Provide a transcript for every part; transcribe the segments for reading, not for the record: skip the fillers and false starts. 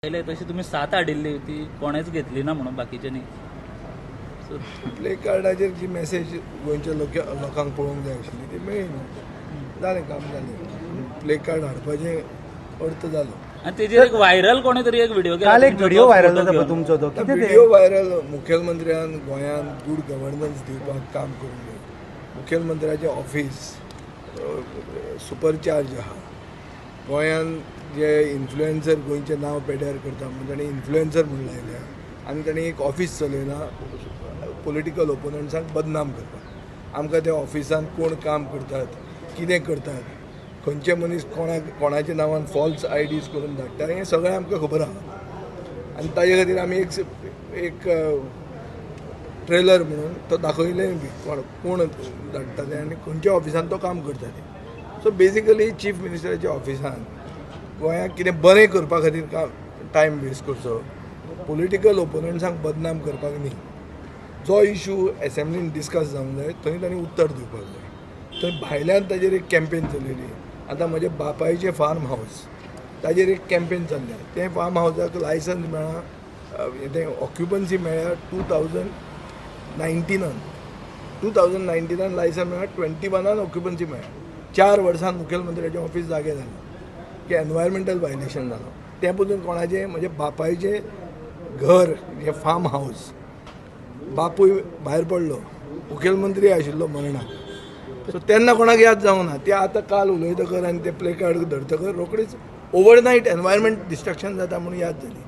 पहिले तशी तुम्ही 7 हाडिल्ली ती कोणेच घेतली ना म्हणून बाकीच्यांनी. सो प्ले कार्डाचेर जी मेसेज गोंयच्या लोकांक पळोवंक जाय आशिल्ली ती मेळ्ळी न्ही. जालें काम जालें. प्ले कार्ड हाडपाचें अर्थ जालो. आणि तेजेर एक व्हायरल कोणी तरी एक व्हिडिओ केला. काल एक व्हिडिओ व्हायरल जाता घेऊन. पळय तुमचो तो कितें ते व्हिडिओ व्हायरल मुखेलमंत्र्यान गोंयांत गूड गव्हर्नन्स दिवपाक काम करूंक जाय. मुखेलमंत्र्याचें ऑफिस सुपरचार्ज आहा. गोंयांत जे इन्फ्लुएन्सर गोंयचें नांव पेड्यार करता म्हणून ताणें इन्फ्लुएन्सर म्हणून लायल्या आनी ताणें एक ऑफिस चलयना पॉलिटिकल ओपोनंट्सांक बदनाम करपाक. आमकां त्या ऑफिसान कोण काम करतात, कितें करतात, खंयचे मनीस कोणाच्या नांवान फॉल्स आयडीज करून धाडटा हें सगळें आमकां खबर आहा. आनी ताजे खातीर आमी एक ट्रेलर म्हणून तो दाखयलें बी कोण धाडटा तें आनी खंयच्या ऑफिसान तो काम करता तें. सो बेजिकली चीफ मिनिस्टराच्या ऑफिसान गोंयांक कितें बरें करपा खातीर टायम वेस्ट करचो, पॉलिटिकल ओपोनंट्सांक बदनाम करपाक न्ही. जो इशू एसेंब्लीन डिस्कस जावंक जाय थंय तांणी उत्तर दिवपाक जाय. थंय भायल्यान ताजेर एक कॅम्पेन चलयली. आतां म्हज्या बापायचें फार्म हावस ताजेर एक कॅम्पेन चल्ल्या. तें फार्म हावसाक लायसन्स मेळ्ळा, तें ऑक्युपन्सी मेळ्ळ्या 2019 लायसन्स मेळ्ळा. 21 ऑक्युपन्सी मेळ्ळ्या. 4 वर्सान मुखेलमंत्र्याचें ऑफिस जागे जालें की एनवायरमेंटल वायलेशन जालो. तें पसून कोणाचें म्हज्या बापायचें घर हें फार्म हावस बापूय भायर पडलो, मुखेलमंत्री आशिल्लो मरणाक. सो तेन्ना कोणाक याद जावंक ना. ते आतां काल उलयतकर आनी ते प्ले कार्ड धरतकर रोखडीच ओवरनायट एनवायरमेंट डिस्ट्रक्शन जाता म्हणून याद जाली.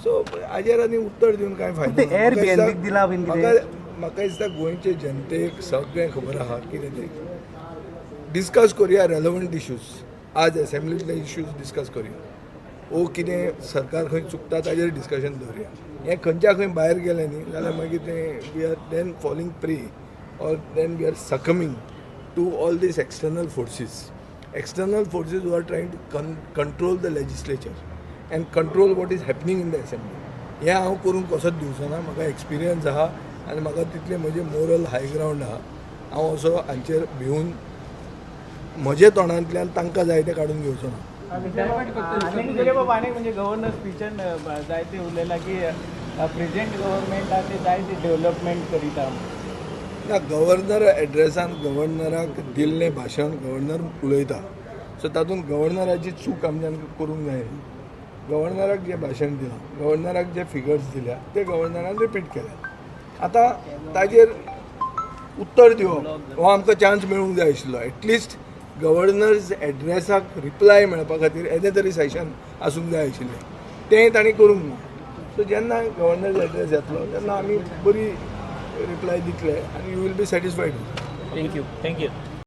सो हाजेर आनी उत्तर दिवन कांय फायदो ना. म्हाका दिसता गोंयचे जनतेक सगळें खबर आहा कितें तें. डिस्कस करुया रेलेवंट इश्यूज. आज एसेंब्लींतले इश्यूज डिस्कस करुया. ओ कितें सरकार खंय चुकता ताजेर डिस्कशन दवरुया. हें खंयच्या खंय भायर गेलें न्ही जाल्यार मागीर तें we are then falling prey or then we are succumbing to all these external forces who are trying to control the legislature and control what is happening in the assembly. हें हांव करूंक कसोच दिवचो ना. म्हाका एक्सपिरियन्स आहा आनी म्हाका तितलें म्हजें मोरल हाय ग्रावंड आहा. हांव असो हांचेर भिवून म्हज्या तोंडांतल्यान तांकां जाय तें काडून घेवचो ना. म्हणजे गव्हर्नर स्पीचान जायते उलयला की प्रेझेंट गव्हर्नमेंट आहा ते जायते डेव्हलपमेंट करीता. ना गव्हर्नर एड्रेसान गव्हर्नराक दिल्लें भाशण गव्हर्नर उलयता. सो तातूंत गव्हर्नराची चूक आमच्यान करूंक जायना. गव्हर्नराक जें भाशण दिलां, गव्हर्नराक जे फिगर्स दिल्या ते गव्हर्नरान रिपीट केल्या. आतां ताजेर उत्तर दिवप हो आमकां चान्स मेळूंक जाय आशिल्लो. एटलिस्ट गव्हर्नर्स एड्रेसाक रिप्लाय मेळपा खातीर येदें तरी सेशन आसूंक जाय आशिल्लें. तें तांणी करूंक ना. सो जेन्ना गव्हर्नर्स एड्रेस येतलो तेन्ना आमी बरी रिप्लाय दितले आनी you will be satisfied. Thank you.